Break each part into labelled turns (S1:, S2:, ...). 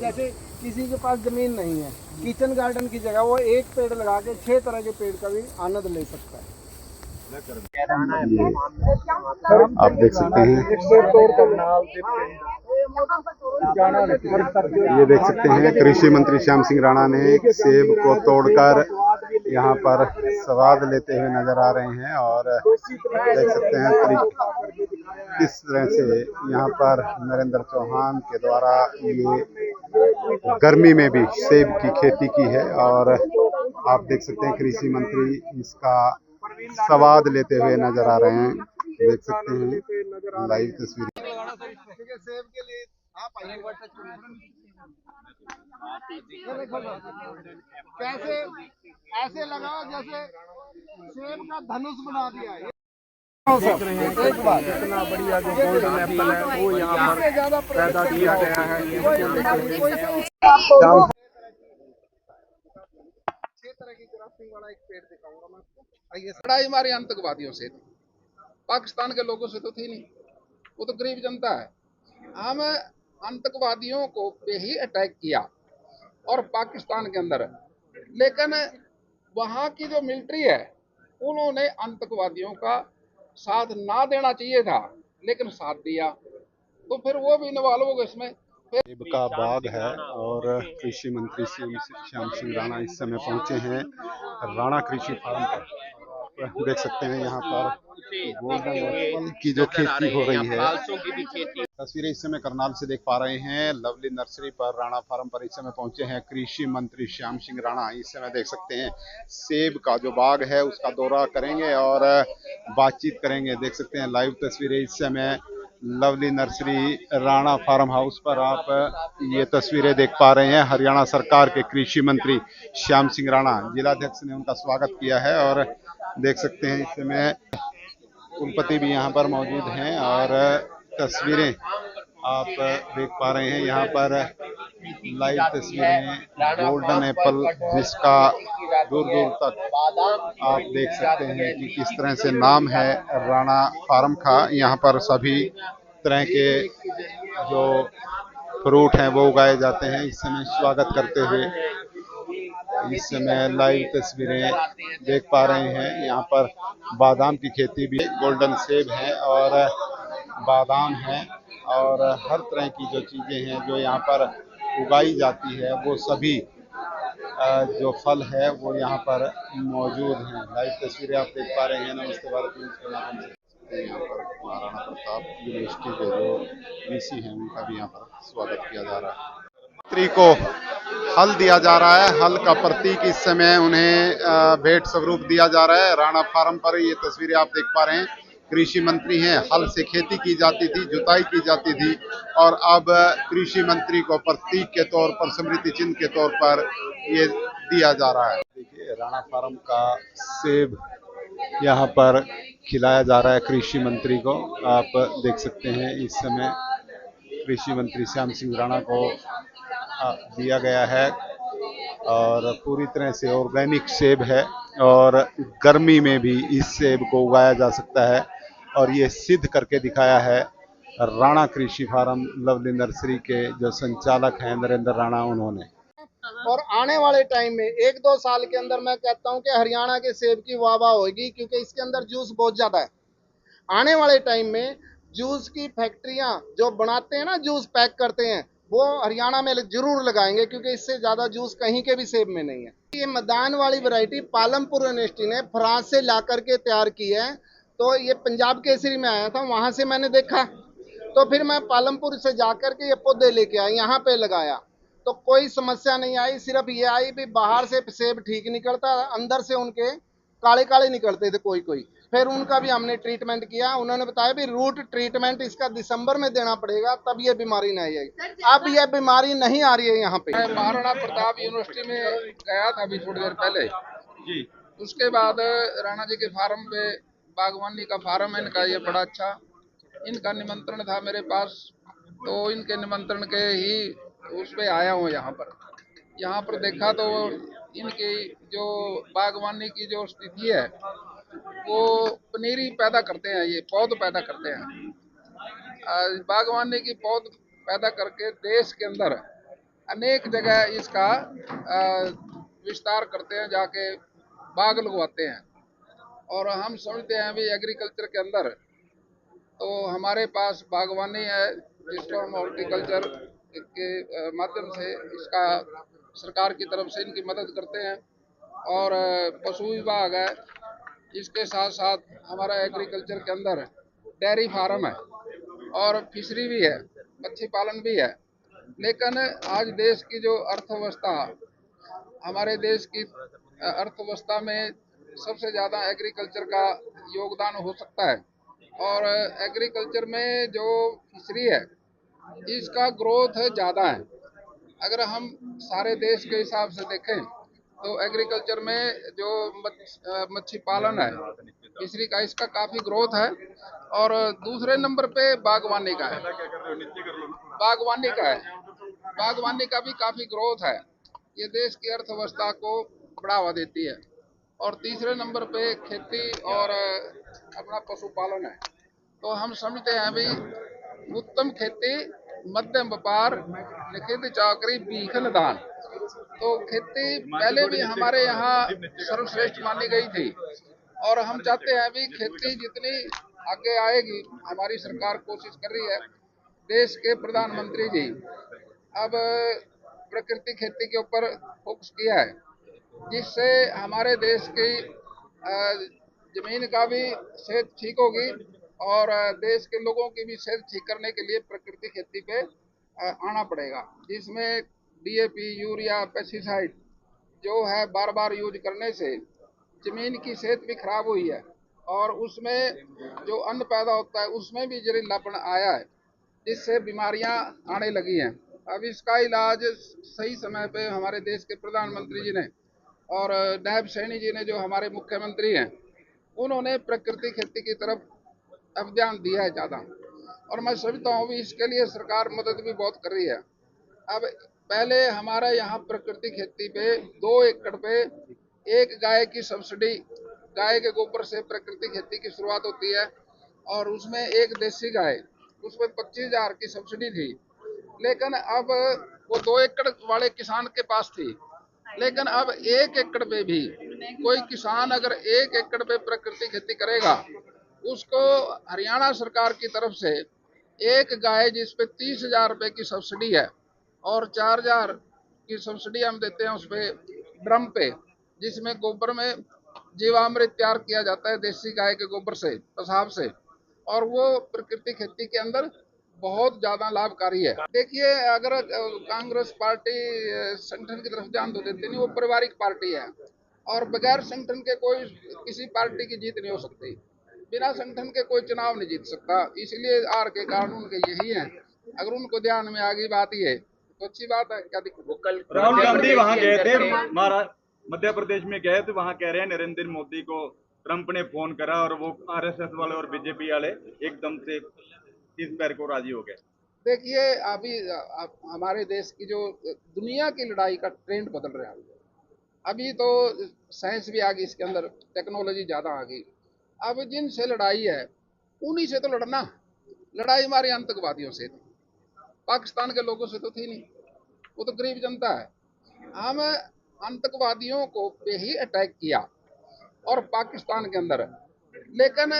S1: जैसे किसी के पास जमीन नहीं है, किचन गार्डन की जगह वो एक पेड़ लगा के 6 तरह के पेड़ का भी आनंद ले सकता है।
S2: आप देख सकते हैं, ये देख सकते हैं कृषि मंत्री श्याम सिंह राणा ने सेब को तोड़कर यहाँ पर स्वाद लेते हुए नजर आ रहे हैं। और देख सकते हैं किस तरह से यहाँ पर नरेंद्र चौहान के द्वारा ये गर्मी में भी सेब की खेती की है। और आप देख सकते हैं कृषि मंत्री इसका स्वाद लेते हुए नजर आ रहे हैं। देख सकते हैं लाइव तस्वीर।
S1: सेब के लिए आप कैसे ऐसे लगा जैसे सेब का धनुष बना दिया है। एक बार इतना बढ़िया जो गोल्डन एप्पल है वो यहाँ पर ज्यादा पैदा किया गया है। 6 तरह की ग्राफ्टिंग वाला एक पेड़ दिखाऊंगा मैं आपको।
S3: लड़ाई हमारे आतंकवादियों से थी, पाकिस्तान के लोगों से तो थी नहीं, वो तो गरीब जनता है। हम आतंकवादियों को पे ही अटैक किया और पाकिस्तान के अंदर, लेकिन वहां की जो मिलिट्री है उन्होंने आतंकवादियों का साथ ना देना चाहिए था, लेकिन साथ दिया, तो फिर वो भी इन्वॉल्व हो गए इसमें।
S2: सेब का बाग है और कृषि मंत्री श्याम सिंह राणा इस समय पहुंचे हैं राणा कृषि फार्म पर। आप देख सकते हैं यहाँ पर गोल्डन एप्पल की जो खेती हो रही है। तस्वीरें इस समय करनाल से देख पा रहे हैं। लवली नर्सरी पर राणा फार्म पर इस समय पहुंचे हैं कृषि मंत्री श्याम सिंह राणा। इस समय देख सकते हैं सेब का जो बाग है उसका दौरा करेंगे और बातचीत करेंगे। देख सकते हैं लाइव तस्वीरें इस समय lovely nursery Rana farm house पर आप ये तस्वीरें देख पा रहे हैं। हरियाणा सरकार के कृषि मंत्री श्याम सिंह राणा, जिलाध्यक्ष ने उनका स्वागत किया है। और देख सकते हैं इस समय कुलपति भी यहाँ पर मौजूद हैं और तस्वीरें आप देख पा रहे हैं। यहाँ पर लाइव तस्वीरें गोल्डन एप्पल जिसका दूर दूर तक आप देख सकते हैं कि किस तरह से नाम है राणा फार्म का। यहाँ पर सभी तरह के जो फ्रूट हैं वो उगाए जाते हैं। इस समय स्वागत करते हुए इस समय लाइव तस्वीरें देख पा रहे हैं। यहाँ पर बादाम की खेती भी, गोल्डन सेब है और बादाम है और हर तरह की जो चीजें हैं जो यहाँ पर उगाई जाती है वो सभी जो फल है वो यहाँ पर मौजूद हैं। लाइव तस्वीरें आप देख पा रहे हैं। नमस्ते भारत न्यूज़ के माध्यम से यहाँ पर महाराणा प्रताप यूनिवर्सिटी के जो वीसी हैं उनका भी यहाँ पर स्वागत किया जा रहा है। मंत्री को हल दिया जा रहा है, हल का प्रतीक इस समय उन्हें भेंट स्वरूप दिया जा रहा है। राणा फार्म पर ये तस्वीरें आप देख पा रहे हैं। कृषि मंत्री हैं, हल से खेती की जाती थी, जुताई की जाती थी और अब कृषि मंत्री को प्रतीक के तौर पर, स्मृति चिन्ह के तौर पर ये दिया जा रहा है। देखिए राणा फार्म का सेब यहाँ पर खिलाया जा रहा है कृषि मंत्री को। आप देख सकते हैं इस समय कृषि मंत्री श्याम सिंह राणा को दिया गया है और पूरी तरह से ऑर्गेनिक सेब है और गर्मी में भी इस सेब को उगाया जा सकता है। और ये सिद्ध करके दिखाया है राणा कृषि फार्म लवली नर्सरी के जो संचालक हैं नरेंद्र राणा, उन्होंने।
S1: और आने वाले टाइम में 1-2 साल के अंदर मैं कहता हूं कि हरियाणा के सेब की वाह वाह होगी, क्योंकि इसके अंदर जूस बहुत ज्यादा है। आने वाले टाइम में जूस की फैक्ट्रियां जो बनाते हैं ना, जूस पैक करते हैं, वो हरियाणा में जरूर लगाएंगे, क्योंकि इससे ज्यादा जूस कहीं के भी सेब में नहीं है। ये मैदान वाली वैरायटी पालमपुर यूनिवर्सिटी ने फ्रांस से ला करके तैयार की है। तो ये पंजाब केसरी में आया था, वहां से मैंने देखा, तो फिर मैं पालमपुर से जाकर के ये पौधे लेके आया, यहाँ पे लगाया, तो कोई समस्या नहीं आई। सिर्फ ये आई भी बाहर से सेब ठीक निकलता, अंदर से उनके काले काले निकलते थे कोई कोई। फिर उनका भी हमने ट्रीटमेंट किया। उन्होंने बताया भी रूट ट्रीटमेंट इसका दिसंबर में देना पड़ेगा, तब ये बीमारी नहीं आएगी। अब ये बीमारी नहीं आ रही है यहाँ पे।
S3: मैं महाराणा प्रताप यूनिवर्सिटी में गया था अभी थोड़ी देर पहले जी। उसके बाद राणा जी के फार्म पे, बागवानी का फार्म है इनका, ये बड़ा अच्छा, इनका निमंत्रण था मेरे पास, तो इनके निमंत्रण के ही उस पे आया हूँ यहाँ पर। यहाँ पर देखा तो इनकी जो बागवानी की जो स्थिति है, वो पनीरी पैदा करते हैं, ये पौध पैदा करते हैं। बागवानी की पौध पैदा करके देश के अंदर अनेक जगह इसका विस्तार करते हैं, जाके बाग लगवाते हैं। और हम समझते हैं भी एग्रीकल्चर के अंदर तो हमारे पास बागवानी है, जिसको हम हॉर्टिकल्चर के माध्यम से इसका सरकार की तरफ से इनकी मदद करते हैं। और पशु विभाग है, इसके साथ साथ हमारा एग्रीकल्चर के अंदर डेयरी फार्म है और फिशरी भी है, मच्छी पालन भी है। लेकिन आज देश की जो अर्थव्यवस्था, हमारे देश की अर्थव्यवस्था में सबसे ज़्यादा एग्रीकल्चर का योगदान हो सकता है। और एग्रीकल्चर में जो फिशरी है, इसका ग्रोथ ज़्यादा है। अगर हम सारे देश के हिसाब से देखें तो एग्रीकल्चर में जो मच्छी पालन है, फिशरी का, इसका काफ़ी ग्रोथ है। और दूसरे नंबर पे बागवानी का है, बागवानी का है, बागवानी का भी काफ़ी ग्रोथ है। ये देश की अर्थव्यवस्था को बढ़ावा देती है। और तीसरे नंबर पे खेती और अपना पशुपालन है। तो हम समझते हैं भी उत्तम खेती, मध्यम व्यापार, निखित चाकरी, भीखन दान। तो खेती पहले भी हमारे यहाँ सर्वश्रेष्ठ मानी गई थी। और हम चाहते हैं भी खेती जितनी आगे आएगी, हमारी सरकार कोशिश कर रही है। देश के प्रधानमंत्री जी अब प्रकृति खेती के ऊपर फोकस किया है, जिससे हमारे देश की जमीन का भी सेहत ठीक होगी और देश के लोगों की भी सेहत ठीक करने के लिए प्रकृति खेती पे आना पड़ेगा, जिसमें डीएपी, यूरिया, पेस्टिसाइड जो है बार बार यूज करने से जमीन की सेहत भी खराब हुई है। और उसमें जो अन्न पैदा होता है उसमें भी जहरीलापन आया है, जिससे बीमारियां आने लगी हैं। अब इसका इलाज सही समय पे हमारे देश के प्रधानमंत्री जी ने और नायब सैनी जी ने, जो हमारे मुख्यमंत्री हैं, उन्होंने प्रकृति खेती की तरफ अब ध्यान दिया है ज़्यादा। और मैं समझता हूँ भी इसके लिए सरकार मदद भी बहुत कर रही है। अब पहले हमारे यहाँ प्रकृति खेती पे 2 एकड़ पे एक गाय की सब्सिडी, गाय के गोबर से प्रकृति खेती की शुरुआत होती है। और उसमें एक देसी गाय, उसमें 25,000 की सब्सिडी थी। लेकिन अब वो 2 एकड़ वाले किसान के पास थी। लेकिन अब 1 एकड़ पे भी कोई किसान अगर 1 एकड़ पे प्रकृति खेती करेगा, उसको हरियाणा सरकार की तरफ से एक गाय जिस पे 30,000 रुपए की सब्सिडी है और 4,000 की सब्सिडी हम देते हैं उस पे ड्रम पे, जिसमें गोबर में जीवामृत तैयार किया जाता है देसी गाय के गोबर से, पेशाब से। और वो प्रकृति खेती के अंदर बहुत ज्यादा लाभकारी है। देखिए, अगर कांग्रेस पार्टी संगठन की तरफ ध्यान तो देती नहीं, वो पारिवारिक पार्टी है और बगैर संगठन के कोई किसी पार्टी की जीत नहीं हो सकती। बिना संगठन के कोई चुनाव नहीं जीत सकता। इसलिए आर के कारण उनके यही है। अगर उनको ध्यान में आ गई बात ये तो अच्छी बात है, क्या दिक्कत?
S4: वो कल
S5: राहुल गांधी वहां गए थे,
S4: महाराज
S5: मध्य प्रदेश में गए तो वहां कह रहे हैं नरेंद्र मोदी को ट्रंप ने फोन करा और वो आरएसएस वाले और बीजेपी वाले एकदम से इस पैर को राजी हो गए।
S3: देखिए, अभी हमारे देश की जो दुनिया की लड़ाई का ट्रेंड बदल रहा है। अभी तो साइंस भी आ गई, इसके अंदर टेक्नोलॉजी ज्यादा आ गई। अब जिनसे लड़ाई है उन्हीं से तो लड़ना। लड़ाई हमारे आतंकवादियों से थी, पाकिस्तान के लोगों से तो थी नहीं। वो तो गरीब जनता है। हम आतंकवादियों को पे ही अटैक किया और पाकिस्तान के अंदर। लेकिन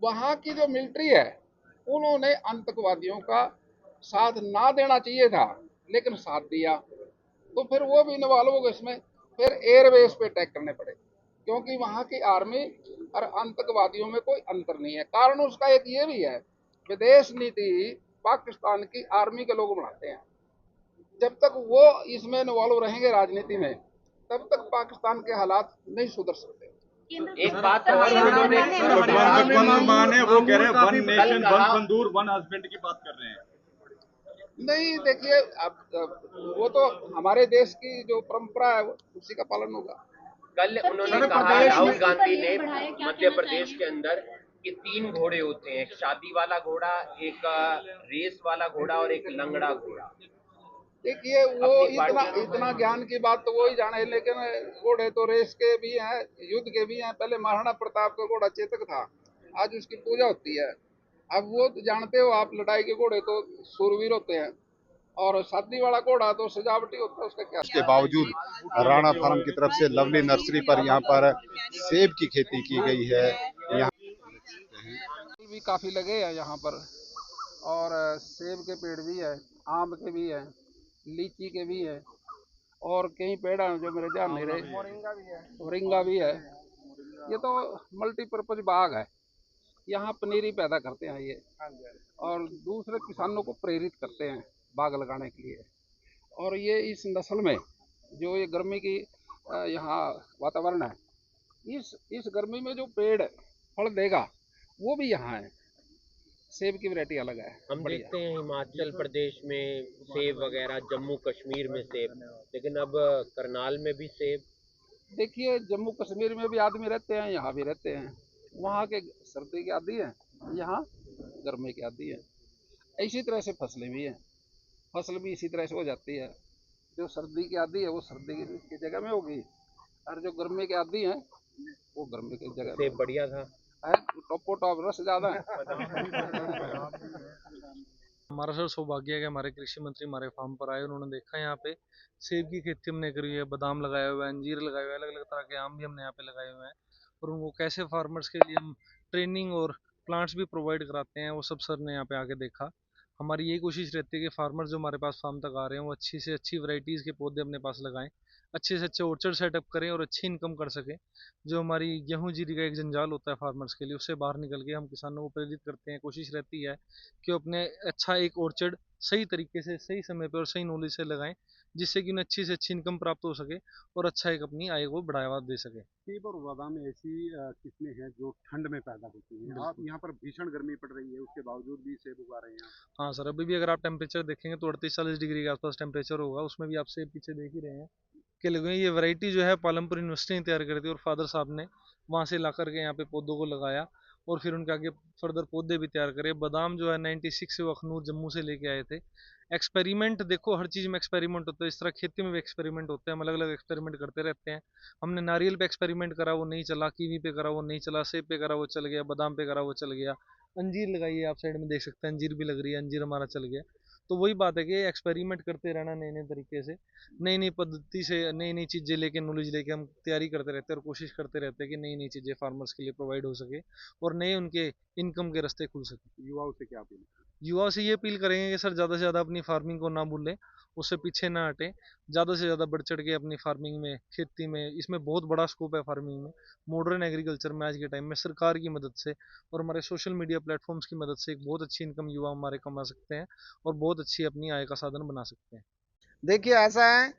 S3: वहां की जो मिलिट्री है, उन्होंने आतंकवादियों का साथ ना देना चाहिए था, लेकिन साथ दिया। तो फिर वो भी इन्वॉल्व हो गए इसमें। फिर एयरबेस पे अटैक करने पड़े, क्योंकि वहां की आर्मी और आतंकवादियों में कोई अंतर नहीं है। कारण उसका एक ये भी है, विदेश नीति पाकिस्तान की आर्मी के लोग बनाते हैं। जब तक वो इसमें इन्वॉल्व रहेंगे राजनीति में, तब तक पाकिस्तान के हालात नहीं सुधर सकते।
S4: एक बात और उन्होंने
S5: भगवंत मान है, वो कह रहे हैं one nation one संदूर one husband की बात कर रहे हैं।
S3: नहीं, देखिए, अब वो तो हमारे देश की जो परंपरा है उसी का पालन होगा।
S4: कल उन्होंने कहा, राहुल गांधी ने मध्य प्रदेश के अंदर कि 3 घोड़े होते हैं, एक शादी वाला घोड़ा, एक रेस वाला घोड़ा और एक लंगड़ा घोड़ा।
S3: देखिए, वो इतना ज्ञान की बात तो वो ही जाने। लेकिन घोड़े तो रेस के भी हैं, युद्ध के भी हैं। पहले महाराणा प्रताप का घोड़ा चेतक था, आज उसकी पूजा होती है। अब वो तो जानते हो आप, लड़ाई के घोड़े तो सूरवीर होते हैं। और शादी वाला घोड़ा तो सजावटी होता है, उसका क्या।
S2: इसके बावजूद राणा फार्म की तरफ से लवली नर्सरी पर यहाँ पर सेब की खेती की गई है। यहाँ
S3: भी काफी लगे हैं यहाँ पर, और सेब के पेड़ भी है, आम के भी है, लीची के भी है, और कई पेड़ हैं जो मेरे ध्यान नहीं रहे, मोरिंगा भी है। ये तो मल्टीपर्पज बाग है, यहाँ पनीरी पैदा करते हैं ये, और दूसरे किसानों को प्रेरित करते हैं बाग लगाने के लिए। और ये इस नस्ल में जो ये गर्मी की यहाँ वातावरण है, इस गर्मी में जो पेड़ फल देगा वो भी यहाँ है। सेब की वैरायटी अलग है।
S4: हम देखते हैं हिमाचल प्रदेश में सेब वगैरह, जम्मू कश्मीर में सेब, लेकिन अब करनाल में भी सेब।
S3: देखिए, जम्मू कश्मीर में भी आदमी रहते हैं, यहाँ भी रहते हैं। वहाँ के सर्दी के आदी हैं, यहाँ गर्मी के आदी है। इसी तरह से फसलें भी हैं, फसल भी इसी तरह से हो जाती है। जो सर्दी की आदी है वो सर्दी की जगह में होगी, और जो गर्मी के आदी हैं वो गर्मी की जगह में।
S4: सेब बढ़िया था,
S3: टॉपो टॉप रस ज्यादा है।
S6: हमारा सर सौभाग्य है कि हमारे कृषि मंत्री हमारे फार्म पर आए, उन्होंने देखा यहाँ पे सेब की खेती हमने करी है, बादाम लगाए हुए हैं, अंजीर लगाए हुए हैं, अलग अलग तरह के आम भी हमने यहाँ पे लगाए हुए हैं। और उनको कैसे फार्मर्स के लिए हम ट्रेनिंग और प्लांट्स भी प्रोवाइड कराते हैं, वो सब सर ने यहाँ पे आके देखा। हमारी यही कोशिश रहती है कि फार्मर्स जो हमारे पास फार्म तक आ रहे हैं वो अच्छी से अच्छी वैरायटीज़ के पौधे अपने पास लगाएं, अच्छे से अच्छे ऑर्चर्ड सेटअप करें और अच्छी इनकम कर सकें। जो हमारी गेहूं जीरी का एक जंजाल होता है फार्मर्स के लिए, उससे बाहर निकल के हम किसानों को प्रेरित करते हैं। कोशिश रहती है कि अपने अच्छा एक ऑर्चर्ड सही तरीके से, सही समय पर और सही नॉलेज से लगाएं, जिससे कि उन्हें अच्छी से अच्छी इनकम प्राप्त हो सके और अच्छा एक अपनी आय को बढ़ावा दे सके।
S2: सेब और बादाम ऐसी किस्में हैं जो ठंड में पैदा होती हैं। आप यहाँ पर भीषण गर्मी पड़ रही है, उसके बावजूद भी सेब उगा रहे हैं।
S6: हाँ सर, अभी भी अगर आप टेम्परेचर देखेंगे तो 38-40 डिग्री के आसपास टेम्परेचर होगा, उसमें भी आप सेब पीछे देख ही रहे हैं कि लगे। ये वैरायटी जो है पालमपुर यूनिवर्सिटी ने तैयार करी थी, और फादर साहब ने वहाँ से ला करके यहाँ पे पौधों को लगाया, और फिर उनके आगे फर्दर पौधे भी तैयार करे। बादाम जो है 96 से वो अखनूर जम्मू से लेके आए थे। एक्सपेरिमेंट देखो, हर चीज़ में एक्सपेरिमेंट होता है, इस तरह खेती में भी एक्सपेरिमेंट होते हैं, हम अलग अलग एक्सपेरिमेंट करते रहते हैं। हमने नारियल पे एक्सपेरिमेंट करा, वो नहीं चला, कीवी पे करा, वो नहीं चला, सेब पे करा, वो चल गया, बादाम पे करा, वो चल गया, अंजीर लगाई है, आप साइड में देख सकते हैं अंजीर भी लग रही है, अंजीर हमारा चल गया। तो वही बात है कि एक्सपेरिमेंट करते रहना, नए नए तरीके से, नई नई पद्धति से, नई नई चीज़ें लेके, नॉलेज लेके हम तैयारी करते रहते हैं और कोशिश करते रहते हैं कि नई नई चीज़ें फार्मर्स के लिए प्रोवाइड हो सके और नए उनके इनकम के रास्ते खुल सके।
S2: युवाओं से क्या अपील?
S6: युवाओं से ये अपील करेंगे कि सर ज़्यादा से ज़्यादा अपनी फार्मिंग को ना भूलें, उससे पीछे ना हटें, ज़्यादा से ज़्यादा बढ़ चढ़ के अपनी फार्मिंग में, खेती में, इसमें बहुत बड़ा स्कोप है फार्मिंग में, मॉडर्न एग्रीकल्चर में। आज के टाइम में सरकार की मदद से और हमारे सोशल मीडिया प्लेटफॉर्म्स की मदद से एक बहुत अच्छी इनकम युवा हमारे कमा सकते हैं और बहुत अच्छी अपनी आय का साधन बना सकते हैं।
S1: देखिए, ऐसा है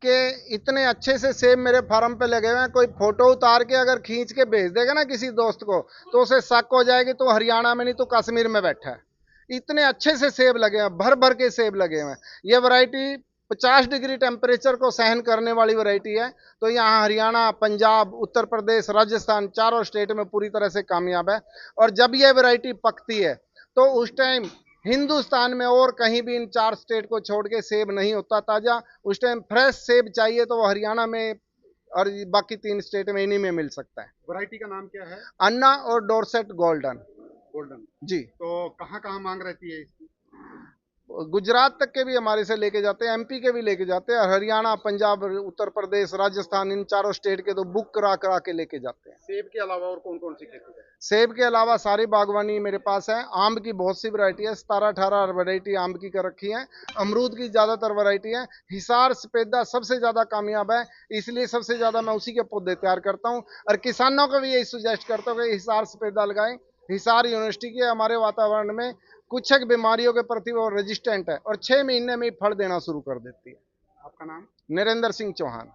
S1: कि इतने अच्छे से सेब मेरे फार्म पे लगे हुए हैं, कोई फोटो उतार के अगर खींच के भेज देगा ना किसी दोस्त को, तो उसे शक हो जाएगी तो हरियाणा में नहीं तो कश्मीर में बैठा है। इतने अच्छे से सेब लगे हैं, भर भर के सेब लगे हुए हैं। ये वैरायटी 50 डिग्री टेम्परेचर को सहन करने वाली वैरायटी है। तो यहाँ हरियाणा, पंजाब, उत्तर प्रदेश, राजस्थान, चारों स्टेट में पूरी तरह से कामयाब है। और जब ये वैरायटी पकती है तो उस टाइम हिंदुस्तान में और कहीं भी इन 4 स्टेट को छोड़ के सेब नहीं होता ताज़ा। उस टाइम फ्रेश सेब चाहिए तो वो हरियाणा में और बाकी 3 स्टेट में इन्हीं में मिल सकता है।
S2: वैरायटी का नाम क्या है?
S1: अन्ना और डोरसेट गोल्डन।
S2: गोल्डन
S1: जी।
S2: तो कहाँ कहाँ मांग रहती है इसकी?
S1: गुजरात तक के भी हमारे से लेके जाते हैं, एमपी के भी लेके जाते हैं, हरियाणा, पंजाब, उत्तर प्रदेश, राजस्थान, इन चारों स्टेट के तो बुक करा करा के लेके जाते हैं।
S2: सेब के अलावा और कौन कौन सी खेती है?
S1: सेब के अलावा सारी बागवानी मेरे पास है। आम की बहुत सी वैरायटी है, 17-18 वैरायटी आम की कर रखी है। अमरूद की ज़्यादातर वैरायटी है। हिसार सफेदा सबसे ज़्यादा कामयाब है, इसलिए सबसे ज़्यादा मैं उसी के पौधे तैयार करता हूँ। और किसानों को भी यही सुजेस्ट करता हूँ कि हिसार सफेदा लगाएं। हिसार यूनिवर्सिटी के हमारे वातावरण में कुछ एक बीमारियों के प्रति वो रेजिस्टेंट है और 6 महीने में ही फल देना शुरू कर देती है।
S2: आपका नाम?
S1: नरेंद्र सिंह चौहान।